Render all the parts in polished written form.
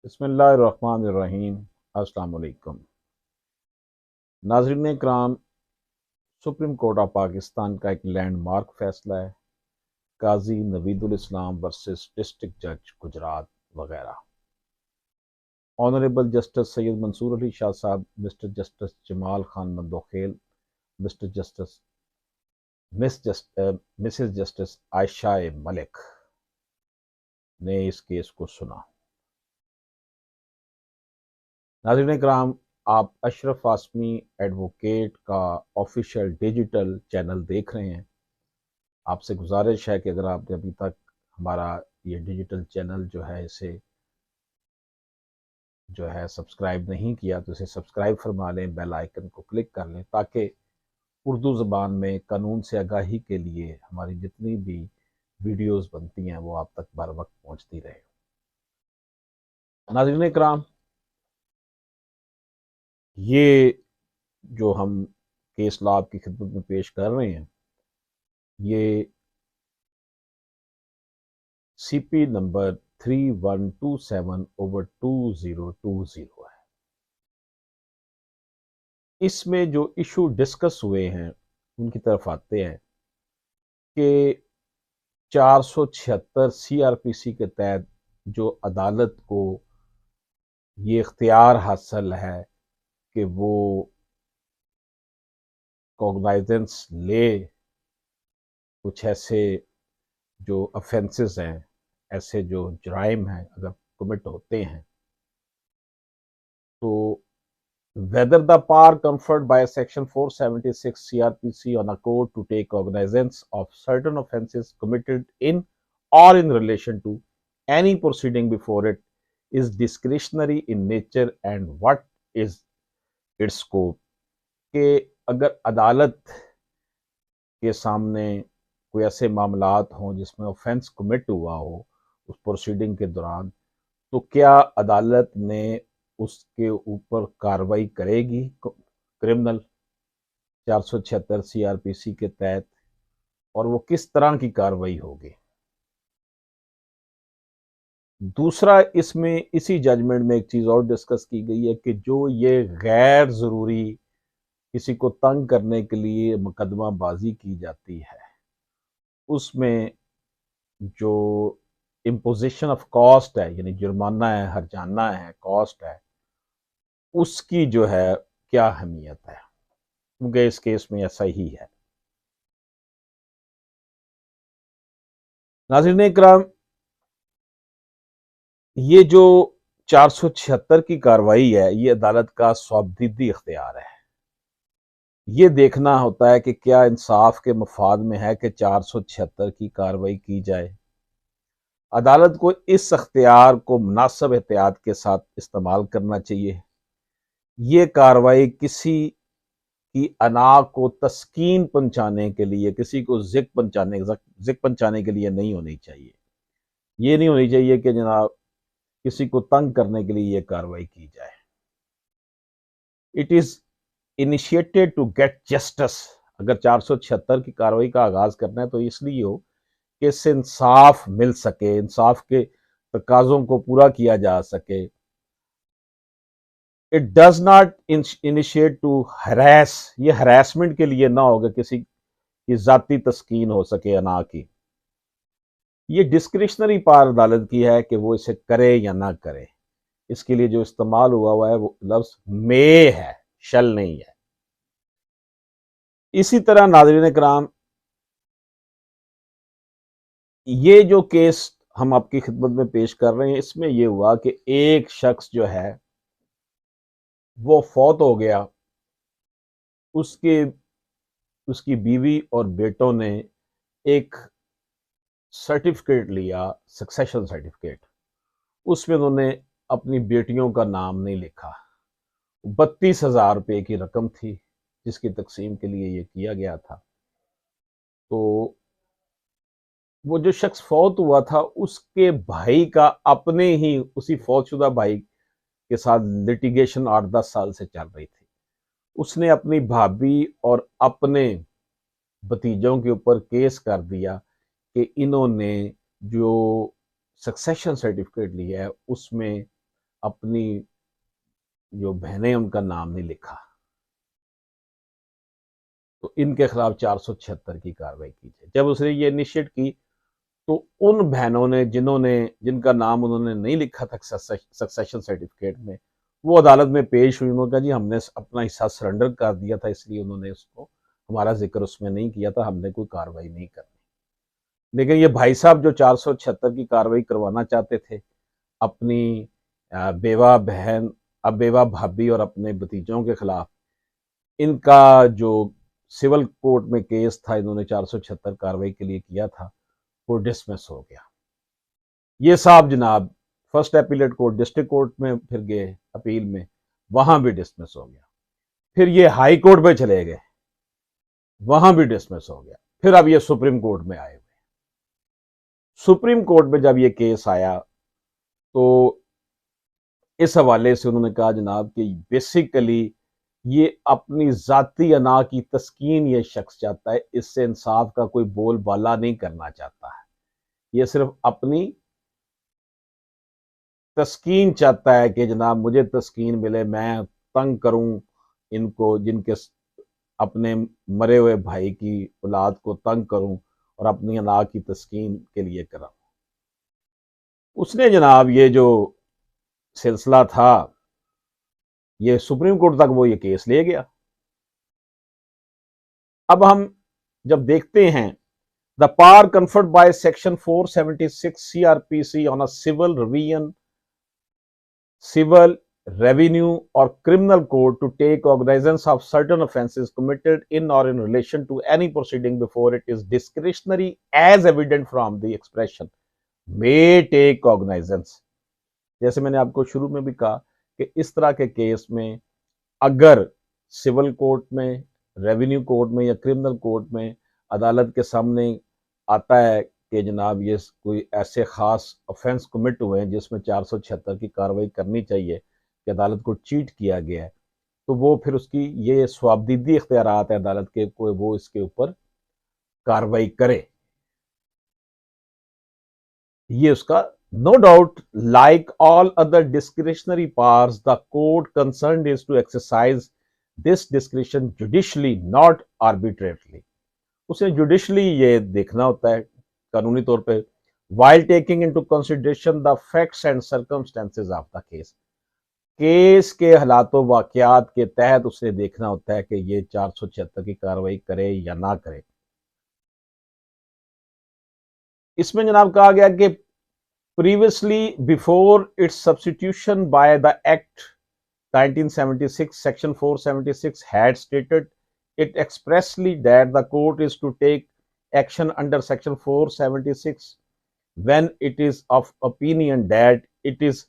बिस्मिल्लाहिर्रहमानिर्रहीम। अस्सलाम वालेकुम। नाज़रीन इकराम, सुप्रीम कोर्ट ऑफ पाकिस्तान का एक लैंडमार्क फैसला है। काजी नवीदुल इस्लाम वर्सेस डिस्ट्रिक्ट जज गुजरात वगैरह। ऑनरेबल जस्टिस सैयद मंसूर अली शाह साहब, mister justice Jamal Khan Mandokhel, mister justice Mrs justice Ayesha Malik ने इस केस को सुना। नाज़रीन इकराम, आप अशरफ आसमी एडवोकेट का ऑफिशियल डिजिटल चैनल देख रहे हैं। आपसे गुजारिश है कि अगर आपने अभी तक हमारा ये डिजिटल चैनल जो है सब्सक्राइब नहीं किया तो इसे सब्सक्राइब फरमा लें, बेल आइकन को क्लिक कर लें, ताकि उर्दू ज़बान में कानून से आगाही के लिए हमारी जितनी भी वीडियोस बनती हैं वो आप तक बर वक्त पहुँचती रहे। नाज़रीन इकराम, ये जो हम केस लॉ आपकी खिदमत में पेश कर रहे हैं, ये CP नंबर 3127/2020 है। इसमें जो इशू डिस्कस हुए हैं उनकी तरफ आते हैं कि 476 CRPC के तहत जो अदालत को ये इख्तियार हासिल है कि वो कॉग्नाइजेंस ले कुछ ऐसे जो अफेंसेस हैं, ऐसे जो जराइम हैं, अगर कमिट होते हैं तो whether the power conferred by Section 476 CRPC on a court to take cognizance of certain offences committed in or in relation to any proceeding before it is discretionary in nature and what is its scope। कि अगर अदालत के सामने कोई ऐसे मामलात हों जिसमें ऑफेंस कमिट हुआ हो उस प्रोसीडिंग के दौरान, तो क्या अदालत ने उसके ऊपर कार्रवाई करेगी क्रिमिनल 476 CRPC के तहत, और वो किस तरह की कार्रवाई होगी। दूसरा, इसमें इसी जजमेंट में एक चीज़ और डिस्कस की गई है कि जो ये गैर ज़रूरी किसी को तंग करने के लिए मुकदमा बाजी की जाती है, उसमें जो इम्पोजिशन ऑफ कॉस्ट है, यानी जुर्माना है, हर्जाना है, कॉस्ट है, उसकी जो है क्या अहमियत है, क्योंकि इस केस में ऐसा ही है। नाज़रीन इकराम, ये जो 476 की कार्रवाई है, ये अदालत का स्वाबदीदी इख्तियार है। ये देखना होता है कि क्या इंसाफ के मफाद में है कि 476 की कार्रवाई की जाए। अदालत को इस अख्तियार को मुनासिब एहतियात के साथ इस्तेमाल करना चाहिए। ये कार्रवाई किसी की अना को तस्कीन पहुंचाने के लिए, किसी को जिक पहुंचाने के लिए नहीं होनी चाहिए। ये नहीं होनी चाहिए कि जनाब किसी को तंग करने के लिए ये कार्रवाई की जाए। It is initiated to get justice. अगर 476 की कार्रवाई का आगाज करना है तो इसलिए हो कि इससे इंसाफ मिल सके, इंसाफ के तकाजों को पूरा किया जा सके। It does not initiate to harass. ये हरासमेंट के लिए ना होगा, किसी की जाती तस्कीन हो सके अना की। ये डिस्क्रिशनरी पावर अदालत की है कि वो इसे करे या ना करे। इसके लिए जो इस्तेमाल हुआ है वो लफ्ज मे है, शल नहीं है। इसी तरह नाज़रीन कराम, ये जो केस हम आपकी खिदमत में पेश कर रहे हैं, इसमें यह हुआ कि एक शख्स जो है वो फौत हो गया। उसके उसकी बीवी और बेटों ने एक सर्टिफिकेट लिया, सक्सेशन सर्टिफिकेट। उसमें उन्होंने अपनी बेटियों का नाम नहीं लिखा। 32,000 रुपये की रकम थी जिसकी तकसीम के लिए ये किया गया था। तो वो जो शख्स फौत हुआ था उसके भाई का, अपने ही उसी फौतशुदा भाई के साथ लिटिगेशन 8-10 साल से चल रही थी। उसने अपनी भाभी और अपने भतीजों के ऊपर केस कर दिया कि इन्होंने जो सक्सेशन सर्टिफिकेट लिया है उसमें अपनी जो बहनें उनका नाम नहीं लिखा, तो इनके खिलाफ 476 की कार्रवाई की जाए। जब उसने ये इनिशिएट की तो उन बहनों ने जिनका नाम उन्होंने नहीं लिखा था सक्सेशन सर्टिफिकेट में, वो अदालत में पेश हुई। उन्होंने कहा जी हमने अपना हिस्सा सरेंडर कर दिया था, इसलिए उन्होंने उसको हमारा जिक्र उसमें नहीं किया था, हमने कोई कार्रवाई नहीं करनी। लेकिन ये भाई साहब जो 476 की कार्रवाई करवाना चाहते थे अपनी बेवा बहन, अब बेवा भाभी और अपने भतीजों के खिलाफ, इनका जो सिविल कोर्ट में केस था, इन्होंने 476 कार्रवाई के लिए किया था, वो डिसमिस हो गया। ये साहब जनाब first appellate court district court में फिर गए अपील में, वहां भी डिसमिस हो गया। फिर ये हाई कोर्ट में चले गए, वहां भी डिसमिस हो गया। फिर अब ये सुप्रीम कोर्ट में आए हुए। सुप्रीम कोर्ट में जब ये केस आया तो इस हवाले से उन्होंने कहा जनाब कि बेसिकली ये अपनी जाती अना की तस्कीन ये शख्स चाहता है, इससे इंसाफ का कोई बोल बाला नहीं करना चाहता है, ये सिर्फ अपनी तस्कीन चाहता है कि जनाब मुझे तस्कीन मिले, मैं तंग करूं इनको, जिनके अपने मरे हुए भाई की औलाद को तंग करूं और अपनी अना की तस्कीन के लिए करा। उसने जनाब ये जो सिलसिला था, ये सुप्रीम कोर्ट तक वो ये केस ले गया। अब हम जब देखते हैं the power conferred by section 476 CRPC on a civil revision civil, revenue, or criminal code to take cognizance of certain offences committed in or in relation to any proceeding before it is discretionary as evident from the expression may take cognizance। जैसे मैंने आपको शुरू में भी कहा कि इस तरह के केस में अगर सिविल कोर्ट में, रेवेन्यू कोर्ट में या क्रिमिनल कोर्ट में अदालत के सामने आता है कि जनाब ये कोई ऐसे ख़ास ऑफेंस कमिट हुए हैं जिसमें 476 की कार्रवाई करनी चाहिए कि अदालत को चीट किया गया है, तो वो फिर उसकी ये स्वाबदीदी इख्तियारात है अदालत के, कोई वो इसके ऊपर कार्रवाई करे। ये उसका no doubt like all other discretionary powers the court concerned is to exercise this discretion judicially not arbitrarily. उसे जुडिशली ये देखना होता है कानूनी तौर पे, while taking into consideration the facts and circumstances of the case। Case के हालातों वाकयात के तहत उसे देखना होता है कि ये 476 की कार्रवाई करे या ना करे। इसमें जनाब कहा गया कि previously before it's substitution by the act 1976 section 476 had stated it expressly that the court is to take action under section 476 when it is of opinion that it is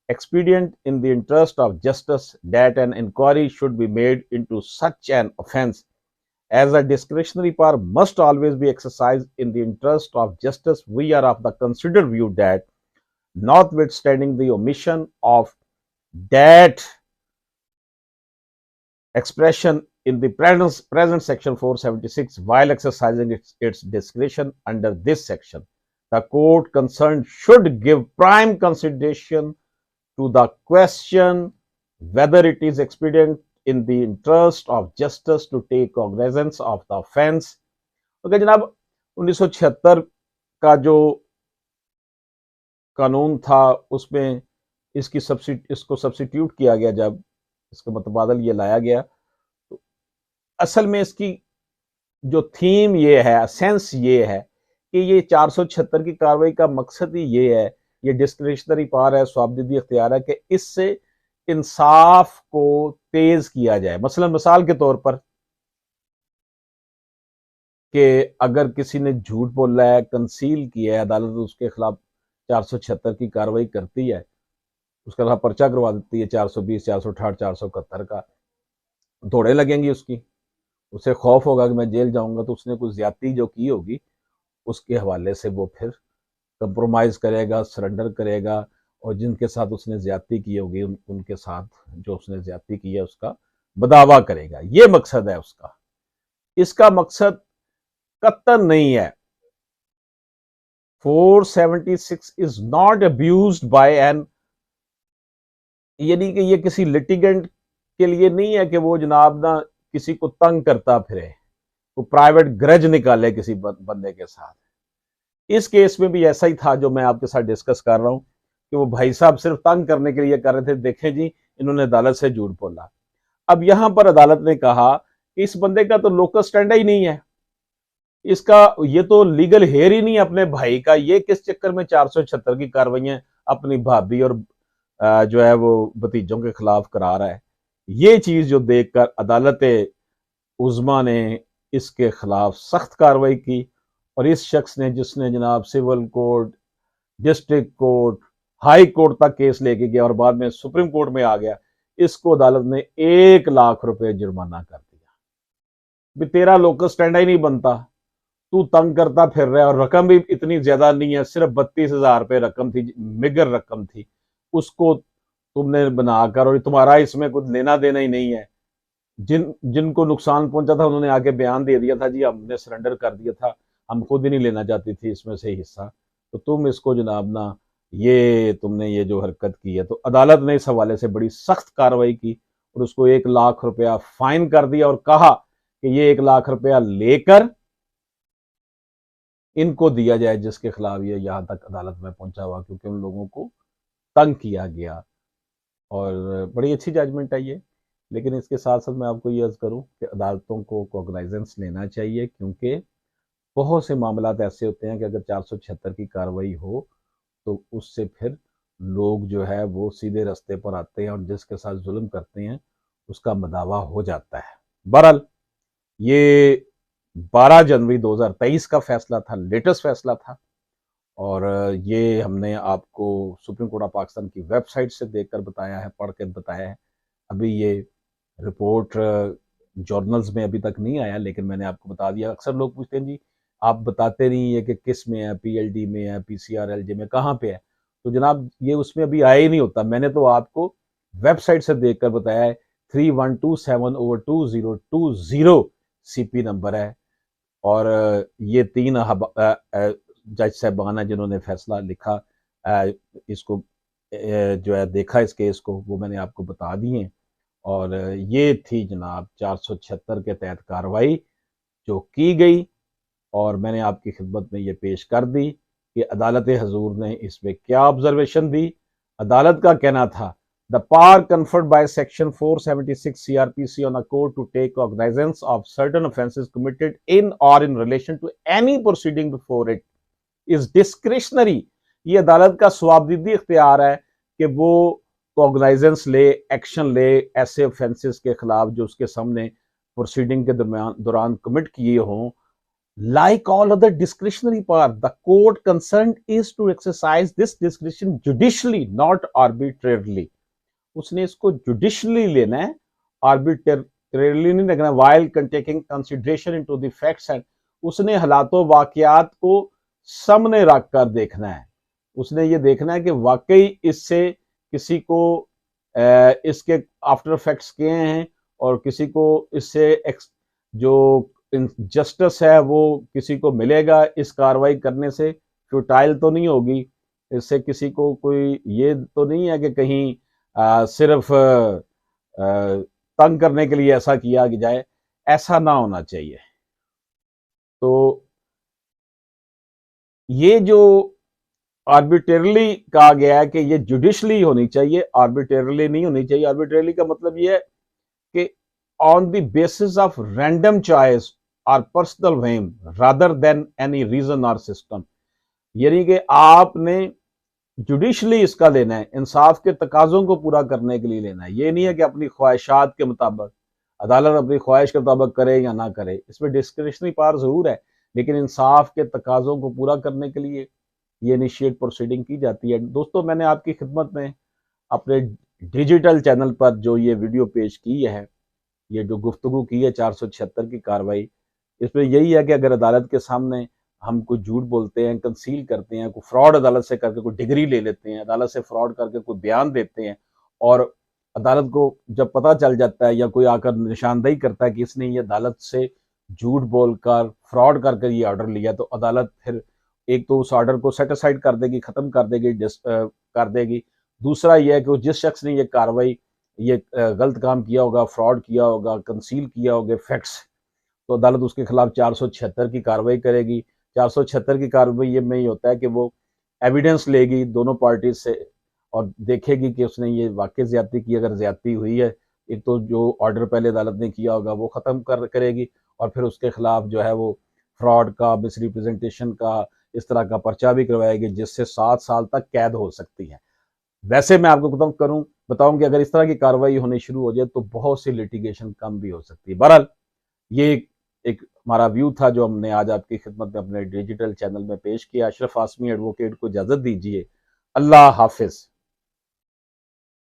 expedient in the interest of justice that an inquiry should be made into such an offense, as a discretionary power must always be exercised in the interest of justice. We are of the considered view that notwithstanding the omission of that expression in the present section 476, while exercising its discretion under this section, the court concerned should give prime consideration to the question whether it is expedient in the interest of justice to take cognizance of the offense। Okay जनाब, 1976 का जो कानून था उसमें इसको substitute किया गया, जब इसका मुतबादल ये लाया गया, तो असल में इसकी जो थीम ये है, सेंस ये है कि ये 476 की कार्रवाई का मकसद ही ये है, ये डिस्क्रिशनरी पावर है, स्वाबदीदी इख्तियार है कि इससे इंसाफ को तेज किया जाए। मसलन मिसाल के तौर पर कि अगर किसी ने झूठ बोला है, कंसील किया है, अदालत उसके खिलाफ 476 की कार्रवाई करती है, उसका खिलाफ पर्चा करवा देती है 420, 468, 471 का, दौड़े लगेंगी उसकी, उसे खौफ होगा कि मैं जेल जाऊंगा, तो उसने कुछ ज्यादती जो की होगी उसके हवाले से वो फिर कंप्रोमाइज करेगा, सरेंडर करेगा, और जिनके साथ उसने ज्यादती की होगी उनके साथ जो उसने ज्यादती की है उसका बदावा करेगा। ये मकसद है उसका। इसका मकसद कत्तन नहीं है। 476 is not abused by an यानी कि ये किसी लिटिगेंट के लिए नहीं है कि वो जनाब ना किसी को तंग करता फिरे, वो प्राइवेट ग्रज निकाले किसी बंदे के साथ। इस केस में भी ऐसा ही था जो मैं आपके साथ डिस्कस कर रहा हूं कि वो भाई साहब सिर्फ तंग करने के लिए कर रहे थे, देखें जी इन्होंने अदालत से झूठ बोला। अब यहां पर अदालत ने कहा कि इस बंदे का तो लोकल स्टैंड ही नहीं है, इसका ये तो लीगल हेयर ही नहीं अपने भाई का, ये किस चक्कर में 476 की कार्रवाइयां अपनी भाभी और जो है वो भतीजों के खिलाफ करा रहा है। ये चीज जो देखकर अदालत उज़्मा ने इसके खिलाफ सख्त कार्रवाई की और इस शख्स ने, जिसने जनाब civil court, district court, high court तक केस लेके गया और बाद में सुप्रीम कोर्ट में आ गया, इसको अदालत ने 1 लाख रुपए जुर्माना कर दिया। भी तेरा लोकल स्टैंड ही नहीं बनता, तू तंग करता फिर रहा है, और रकम भी इतनी ज्यादा नहीं है, सिर्फ 32,000 रुपए रकम थी, मिगर रकम थी, उसको तुमने बनाकर, और तुम्हारा इसमें कुछ लेना देना ही नहीं है। जिनको नुकसान पहुंचा था उन्होंने आके बयान दे दिया था, जी हमने सरेंडर कर दिया था, हम खुद ही नहीं लेना चाहती थी इसमें से हिस्सा, तो तुम इसको जनाब ना, ये तुमने ये जो हरकत की है। तो अदालत ने इस हवाले से बड़ी सख्त कार्रवाई की और उसको 1 लाख रुपया फाइन कर दिया और कहा कि ये 1 लाख रुपया लेकर इनको दिया जाए जिसके खिलाफ ये यहां तक अदालत में पहुंचा हुआ, क्योंकि उन लोगों को तंग किया गया। और बड़ी अच्छी जजमेंट है ये। लेकिन इसके साथ साथ मैं आपको ये अर्ज करूं कि अदालतों को कॉग्नाइजेंस लेना चाहिए, क्योंकि बहुत से मामला ऐसे होते हैं कि अगर 476 की कार्रवाई हो तो उससे फिर लोग जो है वो सीधे रास्ते पर आते हैं और जिसके साथ जुल्म करते हैं उसका मदावा हो जाता है। बहरहाल ये 12 जनवरी 2023 का फैसला था, लेटेस्ट फैसला था, और ये हमने आपको सुप्रीम कोर्ट ऑफ पाकिस्तान की वेबसाइट से देखकर बताया है, पढ़ के बताया है। अभी ये रिपोर्ट जर्नल्स में अभी तक नहीं आया, लेकिन मैंने आपको बता दिया। अक्सर लोग पूछते हैं जी आप बताते नहीं है कि किस में है, पीएलडी में है, पीसीआरएलजे में, कहाँ पे है। तो जनाब ये उसमें अभी आया ही नहीं होता, मैंने तो आपको वेबसाइट से देखकर बताया है। 3127/2020 सीपी नंबर है, और ये 3 जज साहबान है जिन्होंने फैसला लिखा, इसको जो है देखा इस केस को, वो मैंने आपको बता दिए। और ये थी जनाब 476 के तहत कार्रवाई जो की गई, और मैंने आपकी खिदमत में ये पेश कर दी कि अदालत हजूर ने इसमें क्या ऑब्जर्वेशन दी। अदालत का कहना था, the power conferred by section 476 CrPC on a court to take cognizance of certain offences committed in or in relation to any proceeding before it is discretionary. ये अदालत का स्वाबदीदी इख्तियार है कि वो कॉग्नाइजेंस ले, एक्शन ले ऐसे ऑफेंसेस के खिलाफ जो उसके सामने प्रोसीडिंग के दौरान कमिट किए हों। Like all other discretionary power, the court concerned is to exercise this discretion judicially, not arbitrarily. उसने इसको जुडिशली लेना है, आर्बिट्रेरली नहीं देखना। while taking consideration into the facts and उसने हालातों वाकयात को सामने रख कर देखना है। उसने ये देखना है कि वाकई इससे किसी को इसके आफ्टर इफेक्ट्स किए हैं और किसी को इससे जो जस्टिस है वो किसी को मिलेगा इस कार्रवाई करने से, फ्यूटाइल तो नहीं होगी, इससे किसी को कोई ये तो नहीं है कि कहीं सिर्फ तंग करने के लिए ऐसा किया जाए, ऐसा ना होना चाहिए। तो ये जो आर्बिट्रेरली कहा गया है कि ये जुडिशली होनी चाहिए, आर्बिट्रेरली नहीं होनी चाहिए। आर्बिट्रेरली का मतलब ये है कि on the basis of random choice or personal whim rather than any reason or system. यानी कि आपने जुडिशली इसका लेना है, इंसाफ के तकाजों को पूरा करने के लिए लेना है। ये नहीं है कि अपनी ख्वाहिशात के मुताबिक अदालत अपनी ख्वाहिश के मुताबिक करे या ना करे, इसमें डिस्क्रिशनरी पावर जरूर है, लेकिन इंसाफ के तकाजों को पूरा करने के लिए ये इनिशिएट प्रोसीडिंग की जाती है। दोस्तों मैंने आपकी खिदमत में अपने डिजिटल चैनल पर जो ये वीडियो पेश की है, ये जो गुफ्तगू की है 476 की कार्रवाई, इसमें यही है कि अगर अदालत के सामने हम कोई झूठ बोलते हैं, कंसील करते हैं, कोई फ्रॉड अदालत से करके कोई डिग्री ले लेते हैं, अदालत से फ्रॉड करके कोई बयान देते हैं, और अदालत को जब पता चल जाता है या कोई आकर निशानदेही करता है कि इसने ये अदालत से झूठ बोलकर फ्रॉड करके ये ऑर्डर लिया, तो अदालत फिर एक तो उस ऑर्डर को सेटिसाइड कर देगी, ख़त्म कर देगी, कर देगी, दूसरा यह है कि जिस शख्स ने ये कार्रवाई, ये गलत काम किया होगा, फ्रॉड किया होगा, कंसील किया होगा फैक्ट्स, तो अदालत उसके खिलाफ 476 की कार्रवाई करेगी। 476 की कार्रवाई में ये होता है कि वो एविडेंस लेगी दोनों पार्टी से और देखेगी कि उसने ये वाकई ज्यादती की। अगर ज्यादती हुई है, एक तो जो ऑर्डर पहले अदालत ने किया होगा वो ख़त्म करेगी और फिर उसके खिलाफ जो है वो फ्रॉड का, मिसरिप्रेजेंटेशन का, इस तरह का पर्चा भी करवाएगी जिससे 7 साल तक कैद हो सकती है। वैसे मैं आपको बताऊं कि अगर इस तरह की कार्रवाई होनी शुरू हो जाए तो बहुत सी लिटिगेशन कम भी हो सकती है। बहरहाल ये एक हमारा व्यू था जो हमने आज आपकी खिदमत में अपने डिजिटल चैनल में पेश किया। अशरफ आसमी एडवोकेट को इजाज़त दीजिए। अल्लाह हाफिज।